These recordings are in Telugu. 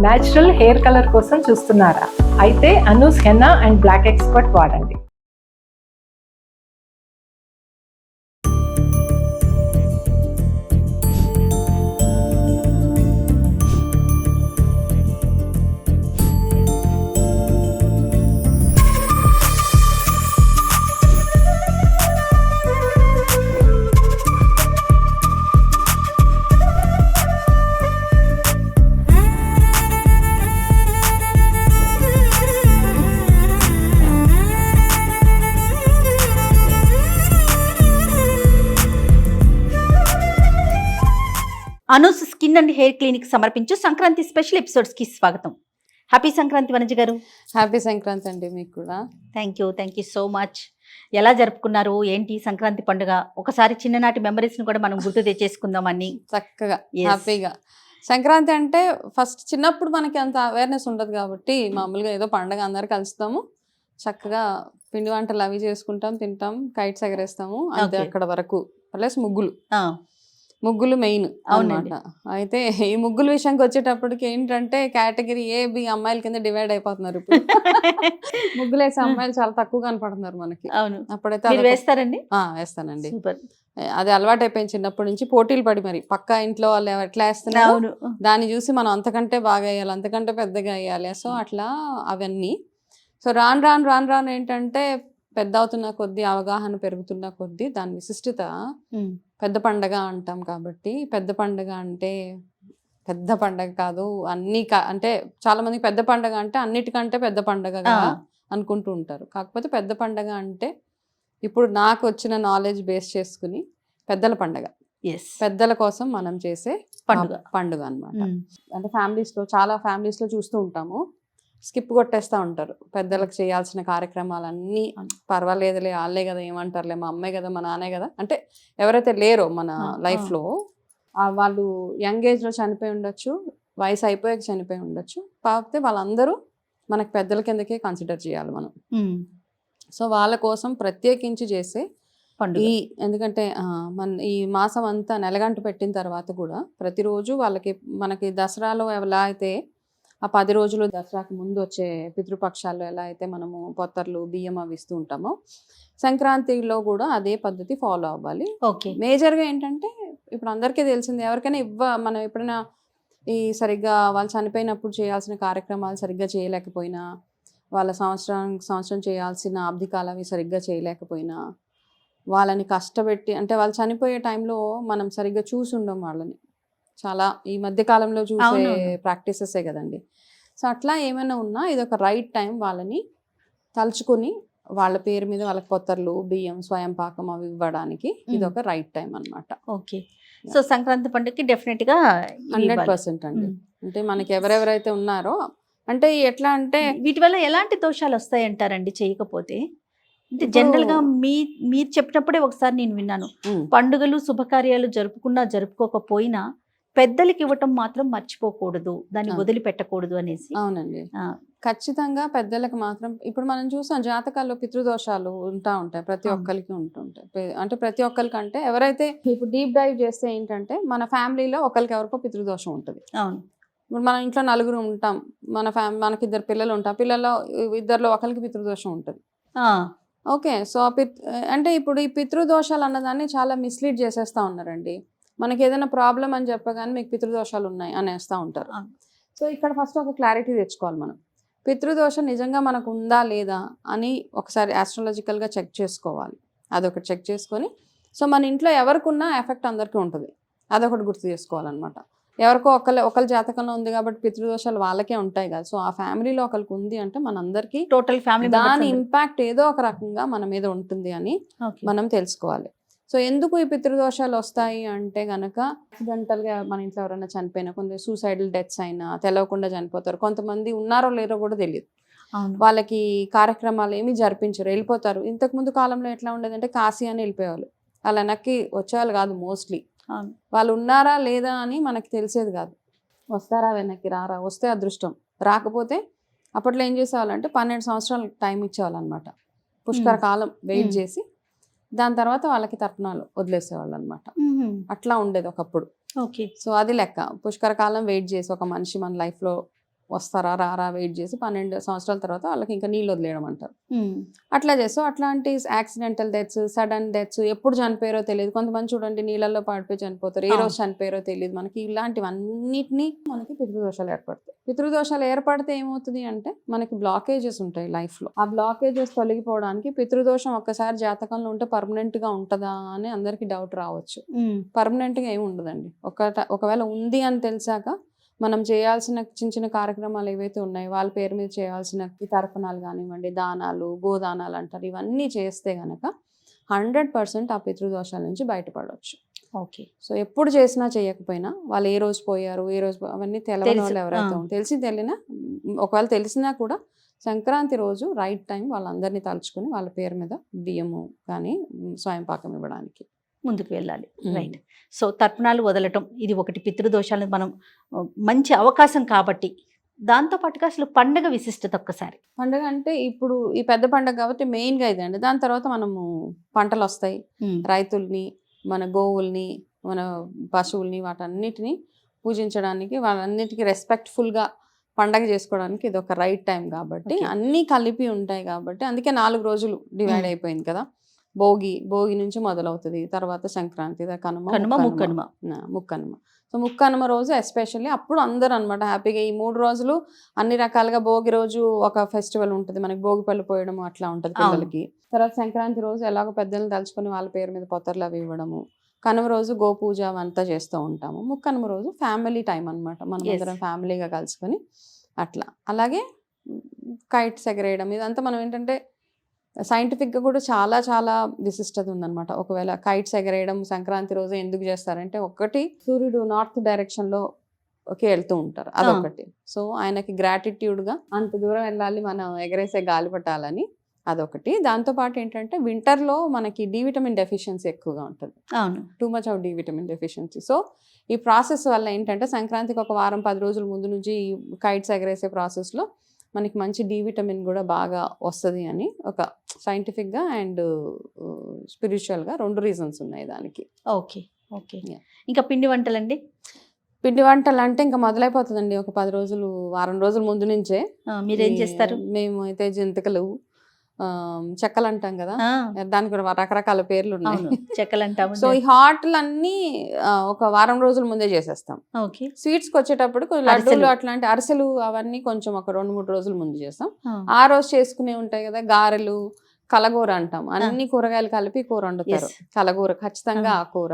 న్యాచురల్ హెయిర్ కలర్ కోసం చూస్తున్నారా? అయితే Anoos henna and black expert వాడండి. Anoos skin and hair clinic సమర్పించు సంక్రాంతి స్పెషల్ ఎపిసోడ్స్ కి స్వాగతం. హ్యాపీ సంక్రాంతి వనజ గారు. హ్యాపీ సంక్రాంతి అండి మీకు కూడా. Thank you so much. ఎలా జరుపుకున్నారు ఏంటి సంక్రాంతి పండుగ? ఒకసారి చిన్ననాటి మెమరీస్ ని కూడా మనం గుర్తు తెచ్చేసుకుందాం అన్ని చక్కగా హ్యాపీగా. సంక్రాంతి అంటే ఫస్ట్ చిన్నప్పుడు మనకి అంత అవేర్నెస్ ఉండదు కాబట్టి మామూలుగా ఏదో పండుగ అందరు కలుస్తాము, చక్కగా పిండి వంటలు అవి చేసుకుంటాం, తింటాం, కైట్స్ ఎగరేస్తాము, అంతే అక్కడ వరకు. ప్లస్ ముగ్గులు మెయిన్ అన్నమాట. అయితే ఈ ముగ్గుల విషయానికి వచ్చేటప్పటికి ఏంటంటే కేటగిరీ ఏ బి అమ్మాయిల కింద డివైడ్ అయిపోతున్నారు ఇప్పుడు. ముగ్గులు వేసే అమ్మాయిలు చాలా తక్కువ కనపడుతున్నారు మనకి. అప్పుడైతే వేస్తారండి? వేస్తానండి. అది అలవాటు అయిపోయింది చిన్నప్పటి నుంచి. పోటీలు పడి మరి పక్క ఇంట్లో వాళ్ళు ఎట్లా వేస్తున్నారు దాన్ని చూసి మనం అంతకంటే బాగా వేయాలి, అంతకంటే పెద్దగా వేయాలి. సో అట్లా అవన్నీ. సో రాను ఏంటంటే పెద్ద అవుతున్న కొద్దీ, అవగాహన పెరుగుతున్న కొద్దీ దాని విశిష్టత పెద్ద పండగ అంటాం కాబట్టి. పెద్ద పండగ అంటే పెద్ద పండగ కాదు, అన్ని అంటే చాలా మందికి పెద్ద పండగ అంటే అన్నిటికంటే పెద్ద పండగగా అనుకుంటూ ఉంటారు. కాకపోతే పెద్ద పండగ అంటే ఇప్పుడు నాకు వచ్చిన నాలెడ్జ్ బేస్ చేసుకుని పెద్దల పండగ, పెద్దల కోసం మనం చేసే పండుగ అన్నమాట. అంటే చాలా ఫ్యామిలీస్ లో చూస్తూ ఉంటాము, స్కిప్ కొట్టేస్తూ ఉంటారు పెద్దలకు చేయాల్సిన కార్యక్రమాలన్నీ. పర్వాలేదులే, వాళ్ళే కదా, ఏమంటారులే, మా అమ్మే కదా, మా నాన్నే కదా, అంటే ఎవరైతే లేరో మన లైఫ్లో వాళ్ళు యంగ్ ఏజ్లో చనిపోయి ఉండొచ్చు, వయసు అయిపోయాక చనిపోయి ఉండొచ్చు, కాకపోతే వాళ్ళందరూ మనకు పెద్దల కిందకే కన్సిడర్ చేయాలి మనం. సో వాళ్ళ కోసం ప్రత్యేకించి చేసే ఎందుకంటే ఈ మాసం అంతా నెలగంట పెట్టిన తర్వాత కూడా ప్రతిరోజు మనకి దసరాలో ఎలా అయితే ఆ 10 రోజులు, దసరాకు ముందు వచ్చే పితృపక్షాల్లో ఎలా అయితే మనము పొత్తర్లు, బియ్యం అవి ఇస్తూ ఉంటామో, సంక్రాంతిలో కూడా అదే పద్ధతి ఫాలో అవ్వాలి. మేజర్గా ఏంటంటే ఇప్పుడు అందరికీ తెలిసింది, ఎవరికైనా మనం ఎప్పుడైనా సరిగ్గా వాళ్ళు చనిపోయినప్పుడు చేయాల్సిన కార్యక్రమాలు సరిగ్గా చేయలేకపోయినా, వాళ్ళ సంవత్సరం చేయాల్సిన ఆబ్దికాలు అవి సరిగ్గా చేయలేకపోయినా, వాళ్ళని కష్టపెట్టి, అంటే వాళ్ళు చనిపోయే టైంలో మనం సరిగ్గా చూసి ఉండం వాళ్ళని. చాలా ఈ మధ్య కాలంలో చూసే ప్రాక్టీసెసే కదండి. సో అట్లా ఏమైనా ఉన్నా ఇది ఒక రైట్ టైం వాళ్ళని తలుచుకొని వాళ్ళ పేరు మీద వాళ్ళకి పొత్తర్లు, బియ్యం, స్వయం పాకం అవి ఇవ్వడానికి ఇది ఒక రైట్ టైం అన్నమాట. ఓకే. సో సంక్రాంతి పండుగకి డెఫినెట్ గా 100% అండి. అంటే మనకి ఎవరెవరైతే ఉన్నారో, అంటే ఎట్లా అంటే వీటి వల్ల ఎలాంటి దోషాలు వస్తాయంటారండి చేయకపోతే? అంటే జనరల్ గా మీరు చెప్పినప్పుడే ఒకసారి నేను విన్నాను, పండుగలు శుభకార్యాలు జరుపుకోకపోయినా పెద్దలకి ఇవ్వటం మాత్రం మర్చిపోకూడదు, దాన్ని వదిలిపెట్టకూడదు అనేసి. అవునండి, ఖచ్చితంగా పెద్దలకు మాత్రం. ఇప్పుడు మనం చూసాం జాతకాల్లో పితృదోషాలు ఉంటాయి, ప్రతి ఒక్కరికి ఉంటుంటాయి. అంటే ప్రతి ఒక్కరికంటే ఎవరైతే ఇప్పుడు డీప్ డైవ్ చేస్తే ఏంటంటే మన ఫ్యామిలీలో ఒకరికి ఎవరికో పితృదోషం ఉంటుంది. అవును. ఇప్పుడు మన ఇంట్లో నలుగురు ఉంటాం, మనకి 2 పిల్లలు ఉంటాం, పిల్లల్లో 2లో ఒకరికి పితృదోషం ఉంటుంది. ఓకే. సో అంటే ఇప్పుడు ఈ పితృదోషాలు అన్నదాన్ని చాలా మిస్లీడ్ చేసేస్తా ఉన్నారండి. మనకి ఏదైనా ప్రాబ్లం అని చెప్పగానే మీకు పితృదోషాలు ఉన్నాయి అనేస్తూ ఉంటారు. సో ఇక్కడ ఫస్ట్ ఒక క్లారిటీ తెచ్చుకోవాలి మనం. పితృదోషం నిజంగా మనకు ఉందా లేదా అని ఒకసారి ఆస్ట్రాలజికల్గా చెక్ చేసుకోవాలి. అదొకటి చెక్ చేసుకొని, సో మన ఇంట్లో ఎవరికున్నా ఎఫెక్ట్ అందరికీ ఉంటుంది, అదొకటి గుర్తు చేసుకోవాలన్నమాట. ఎవరికో ఒకళ్ళ జాతకంలో ఉంది కాబట్టి పితృదోషాలు వాళ్ళకే ఉంటాయి కదా. సో ఆ ఫ్యామిలీలో ఒకరికి ఉంది అంటే మనందరికీ టోటల్ ఫ్యామిలీ దాని ఇంపాక్ట్ ఏదో ఒక రకంగా మన మీద ఉంటుంది అని మనం తెలుసుకోవాలి. సో ఎందుకు ఈ పితృదోషాలు వస్తాయి అంటే కనుక, యాక్సిడెంటల్గా మన ఇంట్లో ఎవరైనా చనిపోయినా, కొందరు సూసైడల్ డెత్స్ అయినా తెలవకుండా చనిపోతారు, కొంతమంది ఉన్నారో లేరో కూడా తెలియదు, వాళ్ళకి కార్యక్రమాలు ఏమీ జరిపించరు, వెళ్ళిపోతారు. ఇంతకుముందు కాలంలో ఎట్లా ఉండేదంటే కాశీ అని వెళ్ళిపోయేవాళ్ళు, వాళ్ళ వెనక్కి వచ్చేవాళ్ళు కాదు మోస్ట్లీ. వాళ్ళు ఉన్నారా లేదా అని మనకి తెలిసేది కాదు. వస్తారా వెనక్కి, రారా, వస్తే అదృష్టం, రాకపోతే అప్పట్లో ఏం చేసేవాళ్ళంటే 12 సంవత్సరాలు టైం ఇచ్చేవాళ్ళు అనమాట. పుష్కర కాలం వెయిట్ చేసి దాని తర్వాత వాళ్ళకి తర్పణాలు వదిలేసేవాళ్ళు అనమాట. అట్లా ఉండేది ఒకప్పుడు. ఓకే. సో అది లెక్క. పుష్కర కాలం వెయిట్ చేసి ఒక మనిషి మన లైఫ్లో వస్తారా రారా వెయిట్ చేసి 12 సంవత్సరాల తర్వాత వాళ్ళకి ఇంకా నీళ్ళు వదిలేయడం అంటారు. అట్లా చేస్తాం. అట్లాంటి యాక్సిడెంటల్ డెత్స్, సడన్ డెత్స్, ఎప్పుడు చనిపోయారో తెలియదు. కొంతమంది చూడండి నీళ్ళల్లో పడిపోయి చనిపోతారు, ఏ రోజు చనిపోయారో తెలియదు. మనకి ఇలాంటివన్నిటినీ మనకి పితృదోషాలు ఏర్పడతాయి. పితృదోషాలు ఏర్పడితే ఏమవుతుంది అంటే మనకి బ్లాకేజెస్ ఉంటాయి లైఫ్లో. ఆ బ్లాకేజెస్ తొలగిపోవడానికి పితృదోషం ఒక్కసారి జాతకంలో ఉంటే పర్మనెంట్ గా ఉంటుందా అని అందరికి డౌట్ రావచ్చు. పర్మనెంట్ గా ఏమి ఉండదండి. ఒకవేళ ఉంది అని తెలిసాక మనం చేయాల్సిన చిన్న చిన్న కార్యక్రమాలు ఏవైతే ఉన్నాయో వాళ్ళ పేరు మీద చేయాల్సిన తర్పణాలు కానివ్వండి, దానాలు, గోదానాలు అంటారు, ఇవన్నీ చేస్తే గనక 100% ఆ పితృదోషాల నుంచి బయటపడవచ్చు. ఓకే. సో ఎప్పుడు చేసినా చేయకపోయినా వాళ్ళు ఏ రోజు పోయారు, ఏ రోజు అవన్నీ తెలియని వాళ్ళు ఎవరైతే తెలియనా, ఒకవేళ తెలిసినా కూడా సంక్రాంతి రోజు రైట్ టైం వాళ్ళందరినీ తలుచుకుని వాళ్ళ పేరు మీద బియ్యము కానీ స్వయం పాకం ఇవ్వడానికి ముందుకు వెళ్ళాలి. రైట్. సో తర్పణాలు వదలటం ఇది ఒకటి, పితృదోషాలను మనం మంచి అవకాశం కాబట్టి. దాంతో పాటుగా అసలు పండగ విశిష్టత ఒక్కసారి. పండగ అంటే ఇప్పుడు ఈ పెద్ద పండగ కాబట్టి మెయిన్గా ఇదండి. దాని తర్వాత మనము పంటలు వస్తాయి, రైతుల్ని, మన గోవుల్ని, మన పశువుల్ని, వాటన్నిటిని పూజించడానికి, వాళ్ళన్నిటికీ రెస్పెక్ట్ఫుల్గా పండగ చేసుకోవడానికి ఇది ఒక రైట్ టైం కాబట్టి అన్నీ కలిపి ఉంటాయి కాబట్టి అందుకే 4 రోజులు డివైడ్ అయిపోయింది కదా. భోగి నుంచి మొదలవుతుంది, తర్వాత సంక్రాంతి, ముక్కనుమ. సో ముక్కనుమ రోజు ఎస్పెషల్లీ అప్పుడు అందరూ అనమాట హ్యాపీగా ఈ 3 రోజులు అన్ని రకాలుగా. భోగి రోజు ఒక ఫెస్టివల్ ఉంటుంది మనకి, భోగి పళ్ళు పోయడం అట్లా ఉంటుంది పిల్లలకి. తర్వాత సంక్రాంతి రోజు ఎలాగో పెద్దలను తలుచుకొని వాళ్ళ పేరు మీద పొత్తర్లు అవి ఇవ్వడము. కనుమ రోజు గోపూజ అవంతా చేస్తూ ఉంటాము. ముక్కనుమ రోజు ఫ్యామిలీ టైం అనమాట, మనం అందరం ఫ్యామిలీగా కలుసుకొని అట్లా. అలాగే కైట్స్ ఎగరేయడం, ఇదంతా మనం ఏంటంటే సైంటిఫిక్గా కూడా చాలా చాలా విశిష్టత ఉందన్నమాట. ఒకవేళ కైట్స్ ఎగరేయడం సంక్రాంతి రోజు ఎందుకు చేస్తారంటే, ఒకటి సూర్యుడు నార్త్ డైరెక్షన్లో వెళ్తూ ఉంటారు, అదొకటి. సో ఆయనకి గ్రాటిట్యూడ్గా అంత దూరం వెళ్ళాలి మనం ఎగరేసే గాలి పట్టాలని, అదొకటి. దాంతోపాటు ఏంటంటే వింటర్లో మనకి డి విటమిన్ డెఫిషియన్సీ ఎక్కువగా ఉంటుంది, too much of D vitamin deficiency. So ఈ ప్రాసెస్ వల్ల ఏంటంటే సంక్రాంతికి ఒక వారం 10 రోజుల ముందు నుంచి ఈ కైట్స్ ఎగరేసే ప్రాసెస్లో మనకి మంచి డి విటమిన్ కూడా బాగా వస్తుంది అని ఒక సైంటిఫిక్గా అండ్ స్పిరిచువల్గా 2 రీజన్స్ ఉన్నాయి దానికి. ఓకే. ఇంకా పిండి వంటలండి? పిండి వంటలు అంటే ఇంకా మొదలైపోతుందండి ఒక 10 రోజులు, వారం రోజుల ముందు నుంచే. మీరేం చేస్తారు? మేము అయితే జంతికలు, చెక్కలు అంటాం కదా, దానికి కూడా రకరకాల పేర్లు ఉన్నాయి, చెక్కలు అంటాము. సో ఈ హాట్లన్నీ ఒక వారం రోజుల ముందే చేసేస్తాం. స్వీట్స్కి వచ్చేటప్పుడు లడ్డూలు అట్లాంటి అరిసెలు అవన్నీ కొంచెం ఒక 2-3 రోజుల ముందు చేస్తాం. ఆ రోజు చేసుకునే ఉంటాయి కదా, గారెలు, కలగూర అంటాం, అన్ని కూరగాయలు కలిపి కూర వండుతారు. కలగూర ఖచ్చితంగా, ఆ కూర,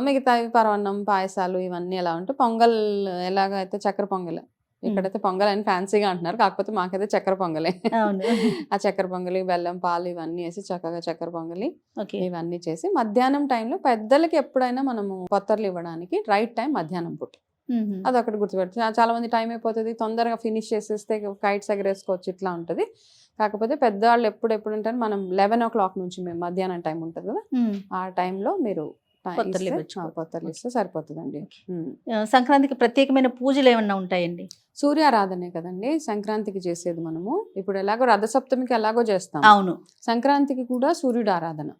మిగతావి పరవన్నం, పాయసాలు ఇవన్నీ ఎలా ఉంటాయి. పొంగల్ ఎలాగైతే చక్కెర పొంగల్, ఇక్కడైతే పొంగల్ అని ఫ్యాన్సీగా అంటున్నారు, కాకపోతే మాకైతే చక్కెర పొంగలే. ఆ చక్కెర పొంగలి, బెల్లం, పాలు ఇవన్నీ వేసి చక్కగా చక్కెర పొంగలి ఇవన్నీ చేసి మధ్యాహ్నం టైంలో పెద్దలకి ఎప్పుడైనా మనము పొత్తర్లు ఇవ్వడానికి రైట్ టైం మధ్యాహ్నం పూట. అదొకటి గుర్తుపెట్టి, చాలా మంది టైం అయిపోతుంది తొందరగా ఫినిష్ చేసేస్తే కైట్స్ ఎగరేసుకోవచ్చు ఇట్లా ఉంటుంది. కాకపోతే పెద్దవాళ్ళు ఎప్పుడు ఉంటారు, మనం 11 o'clock నుంచి మేము మధ్యాహ్నం టైం ఉంటుంది కదా, ఆ టైంలో మీరు పొత్తర్లు ఇస్తే సరిపోతుందండి. సంక్రాంతికి ప్రత్యేకమైన పూజలు ఏమన్నా ఉంటాయండి? సూర్యారాధనే కదండి సంక్రాంతికి చేసేది. మనము ఇప్పుడు ఎలాగో రథసప్తమికి ఎలాగో చేస్తాం, అవును, సంక్రాంతికి కూడా సూర్యుడు ఆరాధన.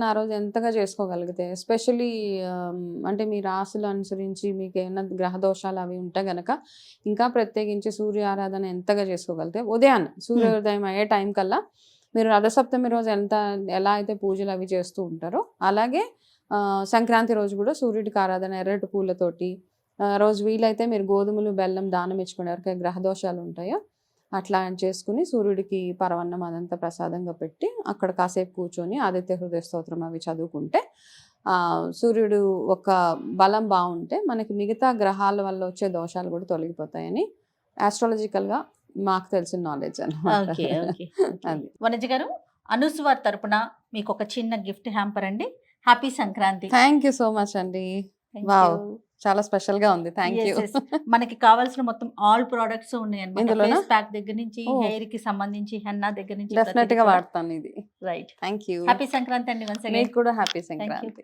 ఆ రోజు ఎంతగా చేసుకోగలిగితే, ఎస్పెషల్లీ అంటే మీ రాశులు అనుసరించి మీకు ఏమైనా గ్రహ దోషాలు అవి ఉంటే గనక ఇంకా ప్రత్యేకించి సూర్య ఆరాధన ఎంతగా చేసుకోగలిగితే, ఉదయాన్నే సూర్యోదయం అయ్యే టైం కల్లా మీరు రథసప్తమి రోజు ఎలా అయితే పూజలు అవి చేస్తూ ఉంటారో అలాగే సంక్రాంతి రోజు కూడా సూర్యుడికి ఆరాధన ఎర్రటి పూలతోటి, రోజు వీలైతే మీరు గోధుమలు, బెల్లం దానం ఇచ్చుకునే ఎవరికైనా గ్రహ దోషాలు ఉంటాయో అట్లా చేసుకుని సూర్యుడికి పరవన్నం అదంతా ప్రసాదంగా పెట్టి అక్కడ కాసేపు కూర్చొని ఆదిత్య హృదయ స్తోత్రం అవి చదువుకుంటే సూర్యుడు ఒక బలం బాగుంటే మనకి మిగతా గ్రహాల వల్ల వచ్చే దోషాలు కూడా తొలగిపోతాయని ఆస్ట్రాలజికల్గా మాకు తెలిసిన నాలెడ్జ్ అన్నమాట. అది వనజ గారు, అనుస్వార్ తరపున మీకు ఒక చిన్న గిఫ్ట్ హ్యాంపర్ అండి. Happy Sankranti. Thank you so much అండి. వావ్, చాలా స్పెషల్ గా ఉంది. Thank you. మనకి కావాల్సిన మొత్తం ఆల్ ప్రొడక్ట్స్ ఉన్నాయి అన్నమాట. ఫేస్ ప్యాక్ దగ్గర నుంచి హెయిర్ కి సంబంధించి హెన్నా దగ్గర నుంచి డెఫినెట్ గా వాడతాను ఇది. Right. Thank you. Happy Sankranti అండి. మీకు కూడా హ్యాపీ సంక్రాంతి.